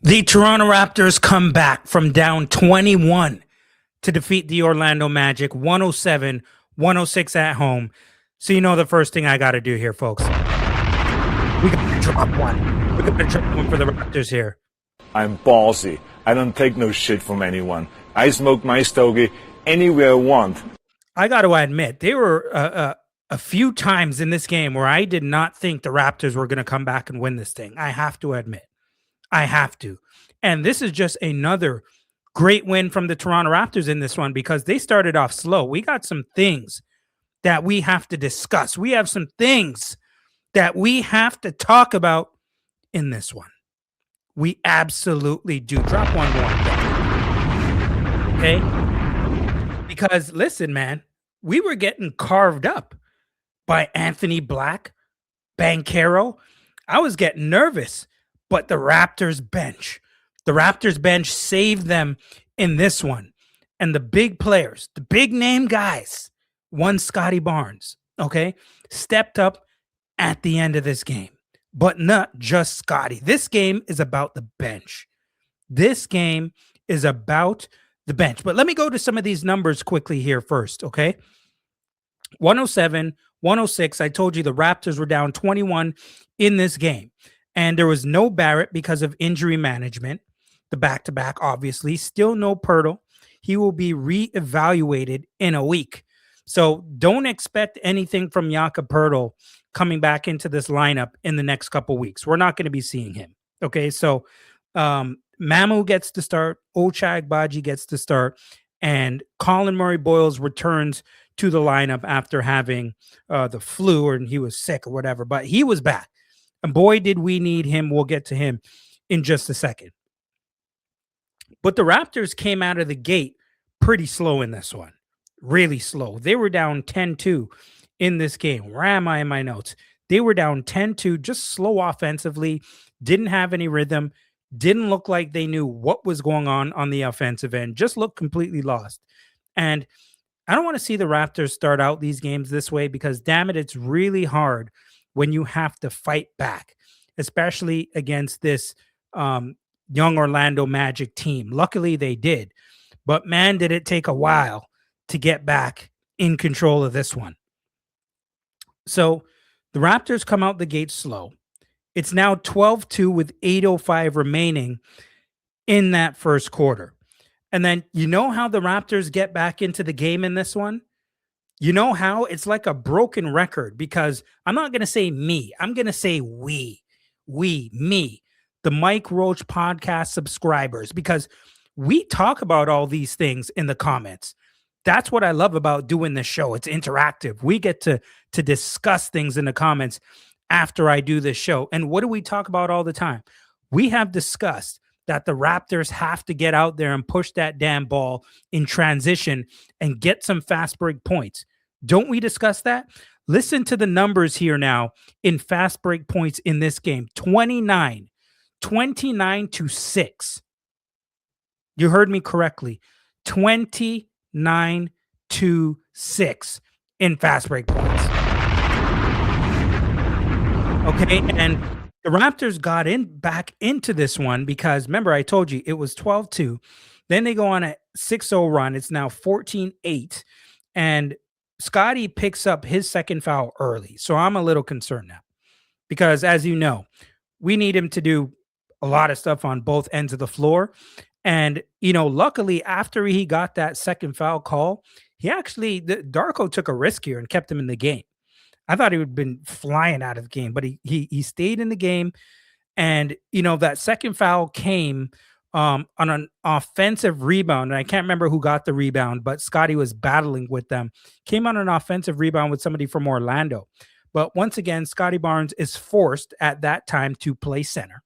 The Toronto Raptors come back from down 21 to defeat the Orlando Magic 107-106 at home. So you know the first thing I got to do here, folks. We got to drop one. We got to drop one for the Raptors here. I'm ballsy. I don't take no shit from anyone. I smoke my stogie anywhere I want. I got to admit, there were a few times in this game where I did not think the Raptors were going to come back and win this thing. I have to admit. I have to. And this is just another great win from the Toronto Raptors in this one because they started off slow. We got some things that we have to discuss. We have some things that we have to talk about in this one. We absolutely do. Drop one more. Okay? Because listen, man, we were getting carved up by Anthony Black, Banchero. I was getting nervous. But the Raptors bench saved them in this one. And the big players, the big name guys, one Scotty Barnes, okay, stepped up at the end of this game. But not just Scotty. This game is about the bench. This game is about the bench. But let me go to some of these numbers quickly here first, okay? 107, 106. I told you the Raptors were down 21 in this game. And there was no Barrett because of injury management. The back-to-back, obviously. Still no Pirtle. He will be reevaluated in a week. So don't expect anything from Jakob Pirtle coming back into this lineup in the next couple weeks. We're not going to be seeing him. Okay, so Mamu gets to start. Ochai Agbaji gets to start. And Collin Murray-Boyles returns to the lineup after having the flu or he was sick or whatever. But he was back. And boy, did we need him. We'll get to him in just a second. But the Raptors came out of the gate pretty slow in this one. Really slow. They were down 10-2 in this game. Where am I in my notes? They were down 10-2, just slow offensively. Didn't have any rhythm. Didn't look like they knew what was going on the offensive end. Just looked completely lost. And I don't want to see the Raptors start out these games this way because, damn it, it's really hard when you have to fight back, especially against this young Orlando Magic team. Luckily, they did. But, man, did it take a while to get back in control of this one. So, the Raptors come out the gate slow. It's now 12-2 with 8:05 remaining in that first quarter. And then you know how the Raptors get back into the game in this one? You know how? It's like a broken record because I'm not going to say me. I'm going to say me, the Mike Roach podcast subscribers, because we talk about all these things in the comments. That's what I love about doing this show. It's interactive. We get to discuss things in the comments after I do this show. And what do we talk about all the time? We have discussed that the Raptors have to get out there and push that damn ball in transition and get some fast break points. Don't we discuss that? Listen to the numbers here now in fast break points in this game. 29 to 6. You heard me correctly. 29 to 6 in fast break points. Okay, and the Raptors got back into this one because, remember, I told you it was 12-2. Then they go on a 6-0 run. It's now 14-8. And Scotty picks up his second foul early. So I'm a little concerned now because, as you know, we need him to do a lot of stuff on both ends of the floor. And, you know, luckily, after he got that second foul call, Darko took a risk here and kept him in the game. I thought he would have been flying out of the game, but he stayed in the game. And, you know, that second foul came on an offensive rebound. And I can't remember who got the rebound, but Scotty was battling with them. Came on an offensive rebound with somebody from Orlando. But once again, Scotty Barnes is forced at that time to play center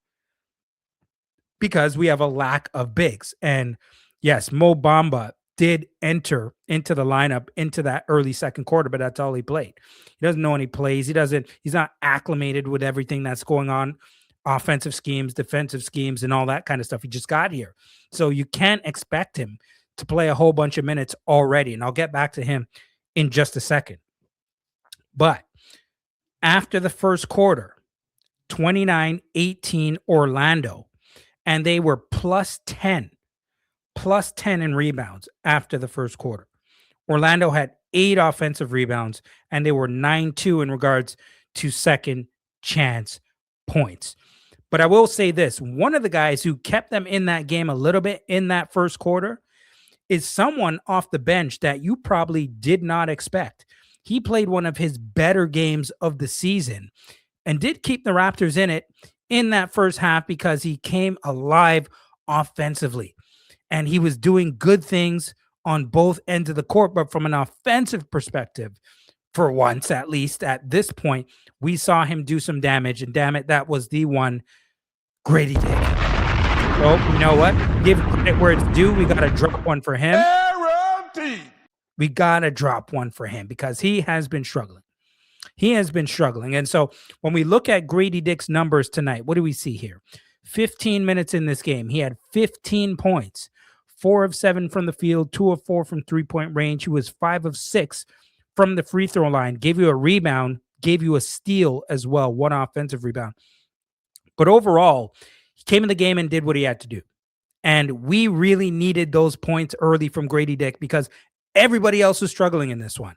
because we have a lack of bigs. And yes, Mo Bamba did enter into the lineup into that early second quarter, but that's all he played. He doesn't know any plays. He's not acclimated with everything that's going on, offensive schemes, defensive schemes, and all that kind of stuff. He just got here. So you can't expect him to play a whole bunch of minutes already. And I'll get back to him in just a second. But after the first quarter, 29-18 Orlando. and they were plus 10 in rebounds after the first quarter. Orlando had 8 offensive rebounds, and they were 9-2 in regards to second chance points. But I will say this, one of the guys who kept them in that game a little bit in that first quarter is someone off the bench that you probably did not expect. He played one of his better games of the season and did keep the Raptors in it in that first half because he came alive offensively. And he was doing good things on both ends of the court. But from an offensive perspective, for once, at least at this point, we saw him do some damage. And damn it, that was the one, Gradey Dick. So, you know what? Give credit where it's due. We got to drop one for him. We got to drop one for him because he has been struggling. He has been struggling. And so when we look at Gradey Dick's numbers tonight, what do we see here? 15 minutes in this game. He had 15 points, 4 of 7 from the field, 2 of 4 from three-point range. He was 5 of 6 from the free throw line, gave you a rebound, gave you a steal as well, 1 offensive rebound. But overall, he came in the game and did what he had to do. And we really needed those points early from Gradey Dick because everybody else was struggling in this one.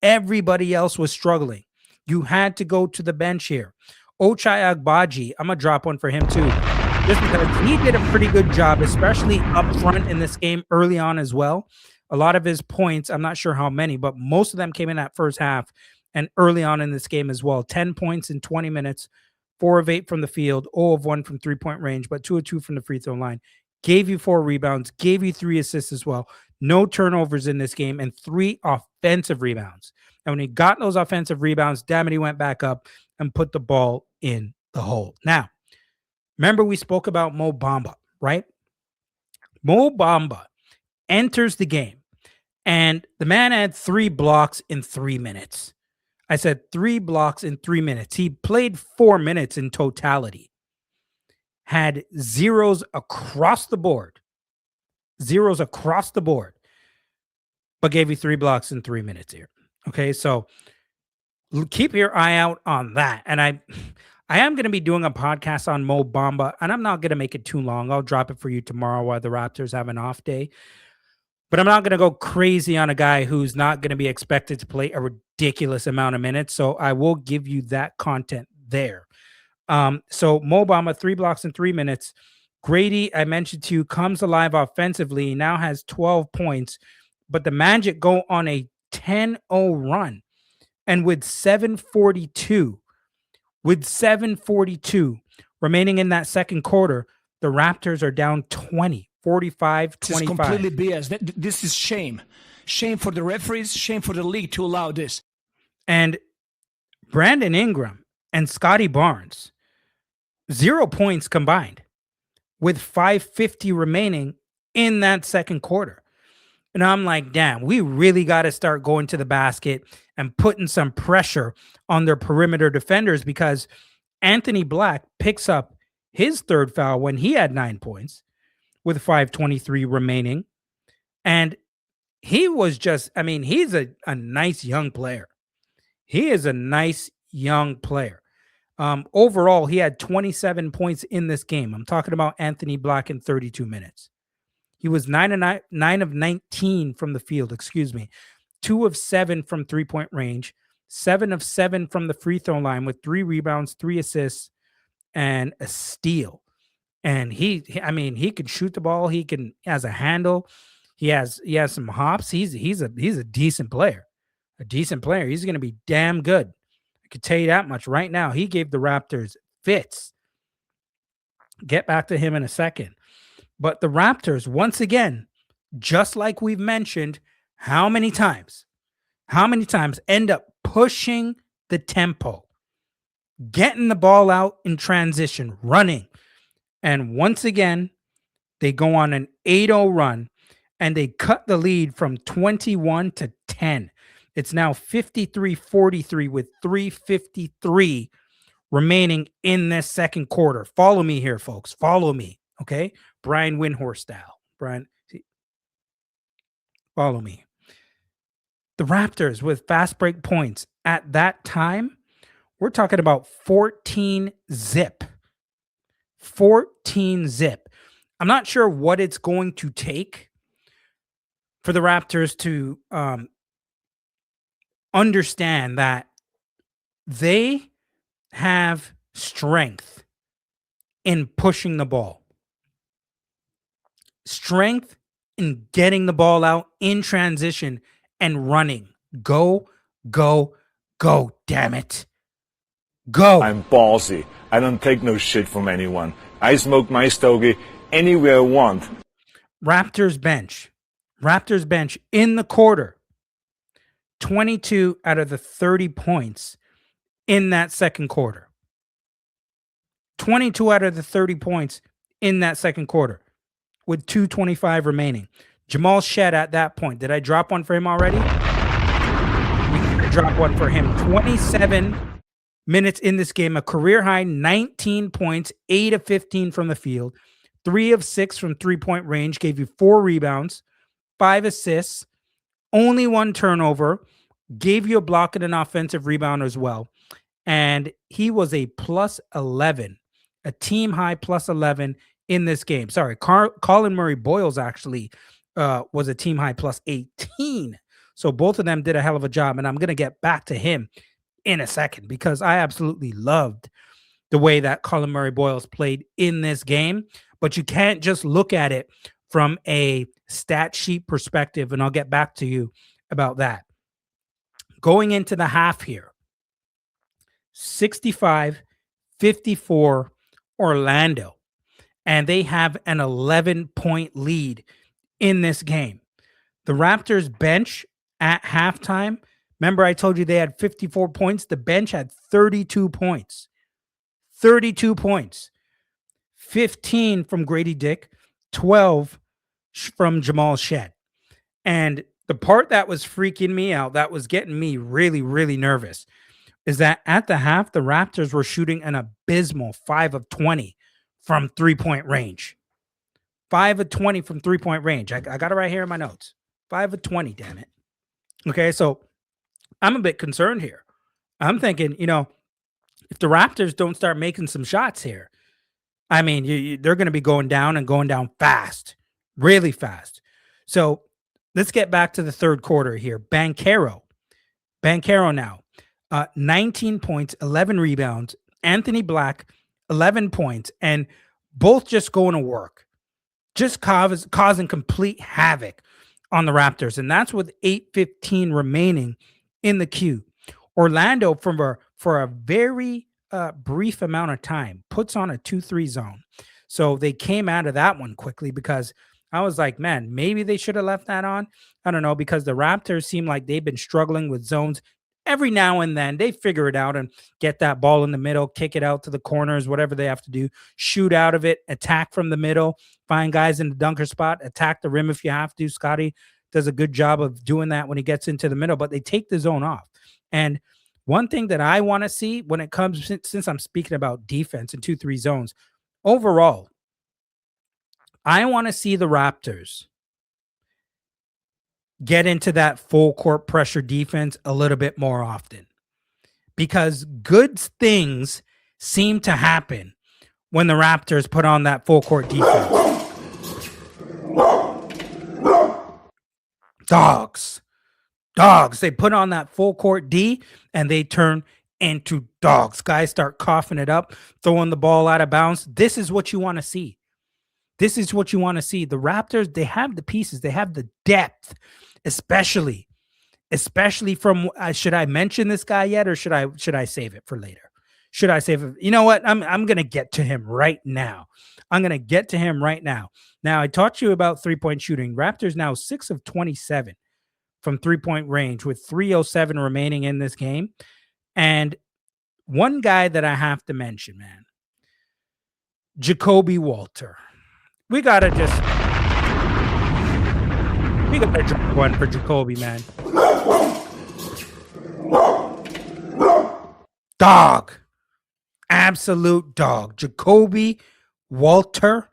Everybody else was struggling. You had to go to the bench here. Ochai Agbaji, I'm going to drop one for him too, just because he did a pretty good job, especially up front in this game early on as well. A lot of his points, I'm not sure how many, but most of them came in that first half and early on in this game as well. 10 points in 20 minutes, 4 of 8 from the field, 0 of 1 from three-point range, but 2 of 2 from the free throw line. Gave you 4 rebounds, gave you 3 assists as well. No turnovers in this game and 3 offensive rebounds. And when he got those offensive rebounds, damn it, he went back up and put the ball in the hole. Now, remember we spoke about Mo Bamba, right? Mo Bamba enters the game, and the man had 3 blocks in 3 minutes. I said 3 blocks in 3 minutes. He played 4 minutes in totality. Had zeros across the board. Zeros across the board. But gave you 3 blocks in 3 minutes here. Okay, so keep your eye out on that. And I am going to be doing a podcast on Mo Bamba, and I'm not going to make it too long. I'll drop it for you tomorrow while the Raptors have an off day. But I'm not going to go crazy on a guy who's not going to be expected to play a ridiculous amount of minutes. So I will give you that content there. So Mo Bamba, 3 blocks in 3 minutes. Gradey, I mentioned to you, comes alive offensively. He now has 12 points. But the Magic go on a 10-0 run. And with 7:42 remaining in that second quarter, the Raptors are down 20, 45-25. This is completely BS. This is shame. Shame for the referees, shame for the league to allow this. And Brandon Ingram and Scotty Barnes, 0 points combined with 5:50 remaining in that second quarter. And I'm like, damn, we really got to start going to the basket and putting some pressure on their perimeter defenders because Anthony Black picks up his 3rd foul when he had 9 points with 5:23 remaining. And he was just, I mean, he's a nice young player. He is a nice young player. Overall, he had 27 points in this game. I'm talking about Anthony Black in 32 minutes. He was 9 of 19 from the field, 2 of 7 from three-point range, 7 of 7 from the free throw line with 3 rebounds, 3 assists, and a steal. And he can shoot the ball. He has a handle. He has some hops. He's a decent player. A decent player. He's going to be damn good. I could tell you that much right now. He gave the Raptors fits. Get back to him in a second. But the Raptors, once again, just like we've mentioned, how many times end up pushing the tempo, getting the ball out in transition, running. And once again, they go on an 8-0 run, and they cut the lead from 21 to 10. It's now 53-43 with 3:53 remaining in this second quarter. Follow me here, folks. Follow me. Okay, Brian Windhorst style. Brian, follow me. The Raptors with fast break points at that time, we're talking about 14 zip. 14 zip. I'm not sure what it's going to take for the Raptors to understand that they have strength in pushing the ball, strength in getting the ball out in transition and running. Go, go, go, damn it. Go. I'm ballsy. I don't take no shit from anyone. I smoke my stogie anywhere I want. Raptors bench. Raptors bench in the quarter. 22 out of the 30 points in that second quarter. 22 out of the 30 points in that second quarter with 2:25 remaining. Jamal Shead at that point. Did I drop one for him already? We drop one for him. 27 minutes in this game, a career high 19 points, 8 of 15 from the field, 3 of 6 from three-point range, gave you 4 rebounds, 5 assists, only 1 turnover, gave you a block and an offensive rebound as well. And he was a plus 11, a team high plus 11 in this game. Sorry, Collin Murray-Boyles actually was a team high plus 18. So both of them did a hell of a job. And I'm going to get back to him in a second because I absolutely loved the way that Collin Murray-Boyles played in this game. But you can't just look at it from a stat sheet perspective. And I'll get back to you about that. Going into the half here, 65-54 Orlando. And they have an 11-point lead in this game. The Raptors bench at halftime, remember I told you they had 54 points? The bench had 32 points. 32 points. 15 from Gradey Dick, 12 from Jamal Shead. And the part that was freaking me out, that was getting me really, really nervous, is that at the half, the Raptors were shooting an abysmal 5 of 20 from three-point range. 5 of 20 from three-point range. I got it right here in my notes. 5 of 20, damn it. Okay, so I'm a bit concerned here. I'm thinking, if the Raptors don't start making some shots here, I mean, they're going to be going down fast, really fast. So let's get back to the third quarter here. Banchero now, 19 points, 11 rebounds. Anthony Black, 11 points, and both just going to work, just causing complete havoc on the Raptors. And that's with 8:15 remaining in the queue. Orlando, for a very brief amount of time, puts on a 2-3 zone. So they came out of that one quickly because I was like, man, maybe they should have left that on. I don't know, because the Raptors seem like they've been struggling with zones. Every now and then they figure it out and get that ball in the middle, kick it out to the corners, whatever they have to do, shoot out of it, attack from the middle, find guys in the dunker spot, attack the rim if you have to. Scotty does a good job of doing that when he gets into the middle, but they take the zone off. And one thing that I want to see when it comes, since I'm speaking about defense and 2-3 zones, overall, I want to see the Raptors get into that full court pressure defense a little bit more often, because good things seem to happen when the Raptors put on that full court defense. Dogs. They put on that full court D and they turn into dogs. Guys start coughing it up, throwing the ball out of bounds. This is what you want to see. This is what you want to see. The Raptors, they have the pieces. They have the depth, especially from, should I mention this guy yet, or should I save it for later? Should I save it? You know what? I'm going to get to him right now. Now, I taught you about three-point shooting. Raptors now 6 of 27 from three-point range with 3:07 remaining in this game. And one guy that I have to mention, man, Jacoby Walter. We got to drop one for Jacoby, man. Dog. Absolute dog. Jacoby Walter.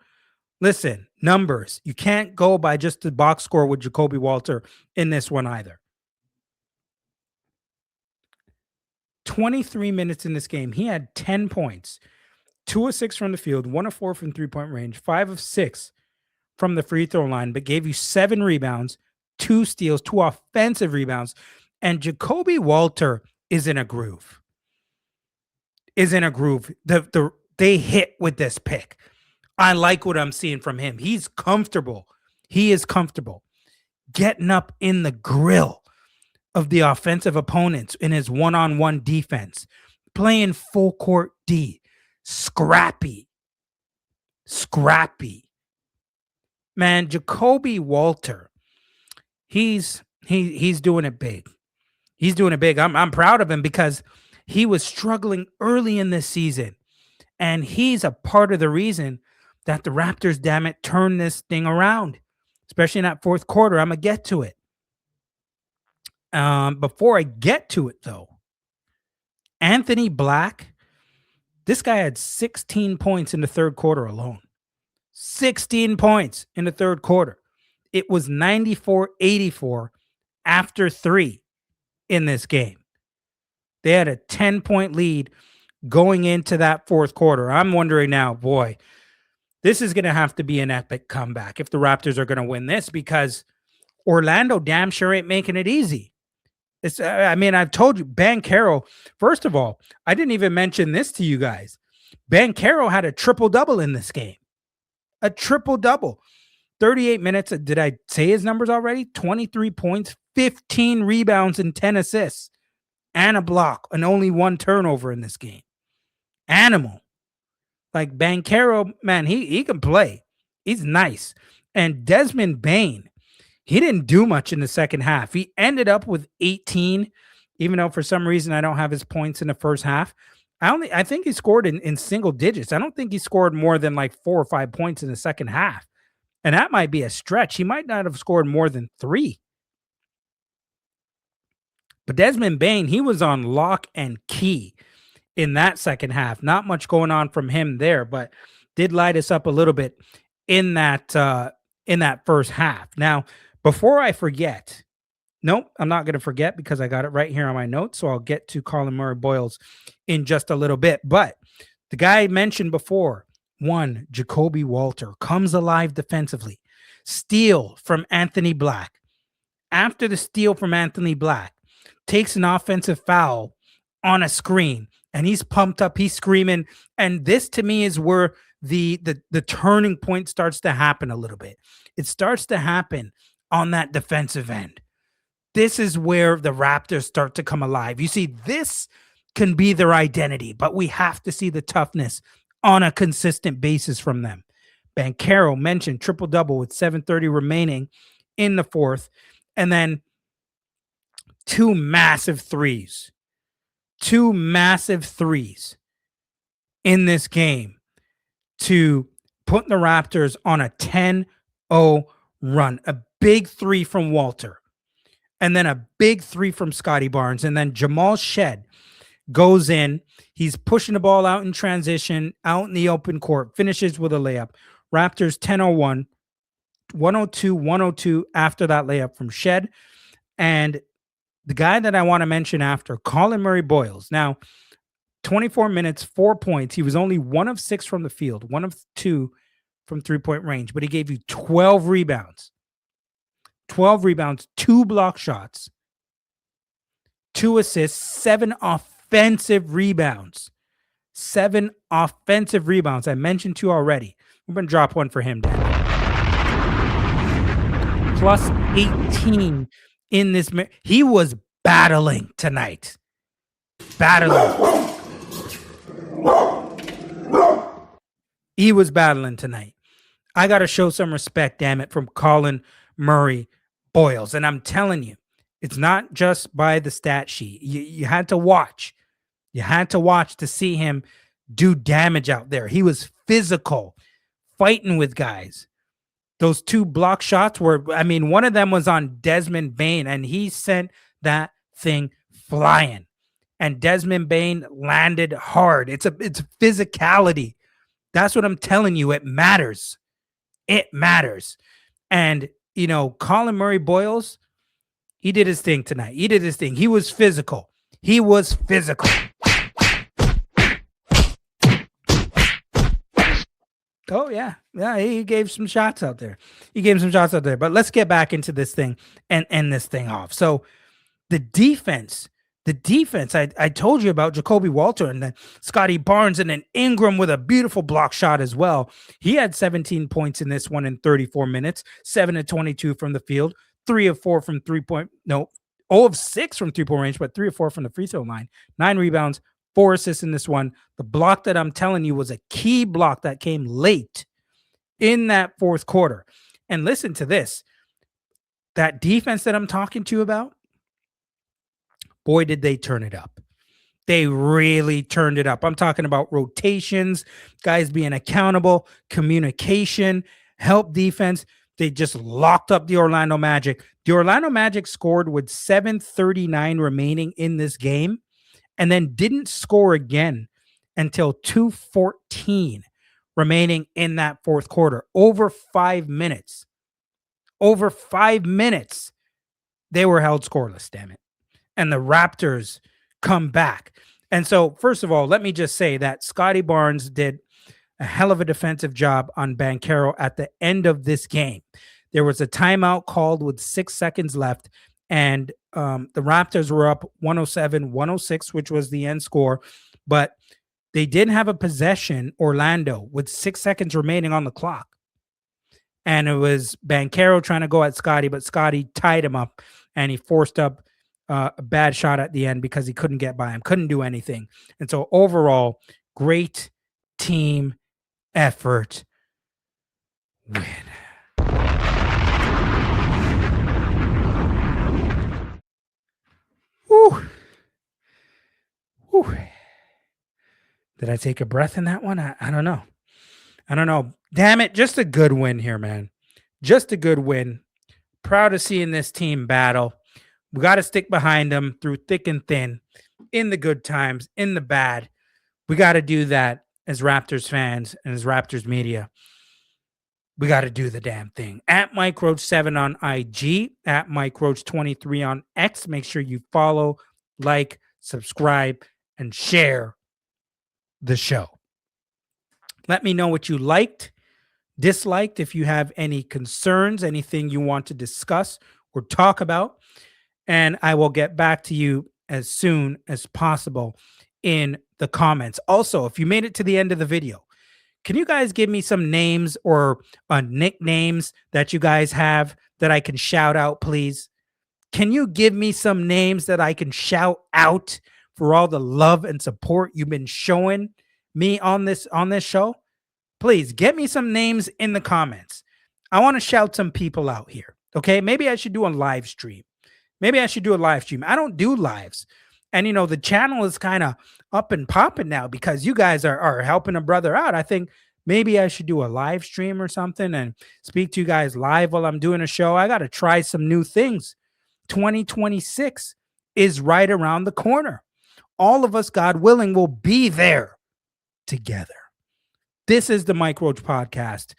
Listen, numbers. You can't go by just the box score with Jacoby Walter in this one either. 23 minutes in this game. He had 10 points, 2 of 6 from the field, 1 of 4 from three-point range, 5 of 6 from the free throw line, but gave you 7 rebounds, 2 steals, 2 offensive rebounds. And Jacoby Walter is in a groove. They hit with this pick. I like what I'm seeing from him. He's comfortable. He is comfortable getting up in the grill of the offensive opponents in his one-on-one defense, playing full court D, scrappy. Man, Jacoby Walter, he's doing it big. He's doing it big. I'm proud of him because he was struggling early in this season, and he's a part of the reason that the Raptors, damn it, turned this thing around, especially in that fourth quarter. I'm going to get to it. Before I get to it, though, Anthony Black, this guy had 16 points in the third quarter alone. 16 points in the third quarter. It was 94-84 after 3 in this game. They had a 10-point lead going into that fourth quarter. I'm wondering now, boy, this is going to have to be an epic comeback if the Raptors are going to win this, because Orlando damn sure ain't making it easy. I've told you, Banchero, first of all, I didn't even mention this to you guys. Banchero had a triple-double in this game. A triple-double. 38 minutes. Did I say his numbers already? 23 points, 15 rebounds, and 10 assists. And a block, and only 1 turnover in this game. Animal. Like Banchero, man, he can play. He's nice. And Desmond Bane, he didn't do much in the second half. He ended up with 18, even though for some reason I don't have his points in the first half. I think he scored in single digits. I don't think he scored more than like 4 or 5 points in the second half. And that might be a stretch. He might not have scored more than 3. But Desmond Bane, he was on lock and key in that second half. Not much going on from him there, but did light us up a little bit in that first half. Now, before I forget, nope, I'm not going to forget because I got it right here on my notes. So I'll get to Collin Murray-Boyles in just a little bit. But the guy I mentioned before, Jacoby Walter, comes alive defensively. Steal from Anthony Black. After the steal from Anthony Black, takes an offensive foul on a screen, and he's pumped up, he's screaming. And this to me is where the turning point starts to happen a little bit. It starts to happen on that defensive end. This is where the Raptors start to come alive. You see, this can be their identity, but we have to see the toughness on a consistent basis from them. Banchero mentioned triple-double with 7:30 remaining in the fourth, and then 2 massive threes. 2 massive threes in this game to put the Raptors on a 10-0 run. A big 3 from Walter, and then a big 3 from Scotty Barnes, and then Jamal Shead goes in. He's pushing the ball out in transition, out in the open court, finishes with a layup. Raptors 10-01, 102 after that layup from Shead. And the guy that I want to mention after, Collin Murray-Boyles. Now, 24 minutes, 4 points. He was only 1 of 6 from the field, 1 of 2 from three-point range, but he gave you 12 rebounds. 12 rebounds, 2 block shots, 2 assists, 7 offensive rebounds. 7 offensive rebounds. I mentioned 2 already. We're going to drop one for him, Dan. Plus 18 in this. He was battling tonight. Battling. He was battling tonight. I got to show some respect, damn it, from Collin Murray-Boyles. And I'm telling you, it's not just by the stat sheet. You had to watch. You had to watch to see him do damage out there. He was physical, fighting with guys. Those 2 block shots were, one of them was on Desmond Bane, and he sent that thing flying. And Desmond Bane landed hard. It's physicality. That's what I'm telling you. It matters. It matters. And, Collin Murray-Boyles, he did his thing tonight. He did his thing. He was physical. He was physical. Oh yeah, yeah. He gave some shots out there. He gave some shots out there. But let's get back into this thing and end this thing off. So the defense, I told you about Jacoby Walter and then Scotty Barnes and then Ingram with a beautiful block shot as well. He had 17 points in this one in 34 minutes, 7 of 22 from the field, 3 of 4 from 3-point. No, 0 of 6 from 3-point range, but 3 of 4 from the free throw line. 9 rebounds, 4 assists in this one. The block that I'm telling you was a key block that came late in that fourth quarter. And listen to this. That defense that I'm talking to you about, boy, did they turn it up. They really turned it up. I'm talking about rotations, guys being accountable, communication, help defense. They just locked up the Orlando Magic. The Orlando Magic scored with 7:39 remaining in this game and then didn't score again until 2:14 remaining in that fourth quarter. Over 5 minutes. Over 5 minutes, they were held scoreless, damn it. And the Raptors come back. And so, first of all, let me just say that Scotty Barnes did a hell of a defensive job on Banchero at the end of this game. There was a timeout called with 6 seconds left, and the Raptors were up 107-106, which was the end score. But they did have a possession, Orlando, with 6 seconds remaining on the clock. And it was Banchero trying to go at Scotty, but Scotty tied him up, and he forced up a bad shot at the end because he couldn't get by him, couldn't do anything. And so overall, great team effort win. Whew. Whew. Did I take a breath in that one? I don't know. I don't know. Damn it. Just a good win here, man. Just a good win. Proud of seeing this team battle. We got to stick behind them through thick and thin, in the good times, in the bad. We got to do that as Raptors fans and as Raptors media. We got to do the damn thing. At Mike Roach 7 on IG, at Mike Roach 23 on X. Make sure you follow, like, subscribe, and share the show. Let me know what you liked, disliked, if you have any concerns, anything you want to discuss or talk about. And I will get back to you as soon as possible in the comments. Also, if you made it to the end of the video, can you guys give me some names or nicknames that you guys have that I can shout out, please? Can you give me some names that I can shout out for all the love and support you've been showing me on this show? Please get me some names in the comments. I want to shout some people out here. Okay, maybe I should do a live stream. I don't do lives. And, the channel is kind of up and popping now because you guys are helping a brother out. I think maybe I should do a live stream or something and speak to you guys live while I'm doing a show. I got to try some new things. 2026 is right around the corner. All of us, God willing, will be there together. This is the Mike Roach Podcast.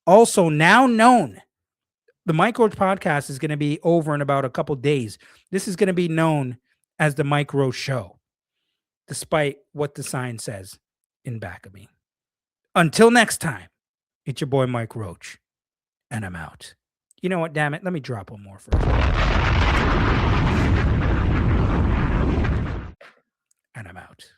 Also now known, the Mike Roach Podcast is going to be over in about a couple days. This is going to be known as the Mike Roach Show, despite what the sign says in back of me. Until next time, it's your boy Mike Roach, and I'm out. You know what, damn it, let me drop one more first. And I'm out.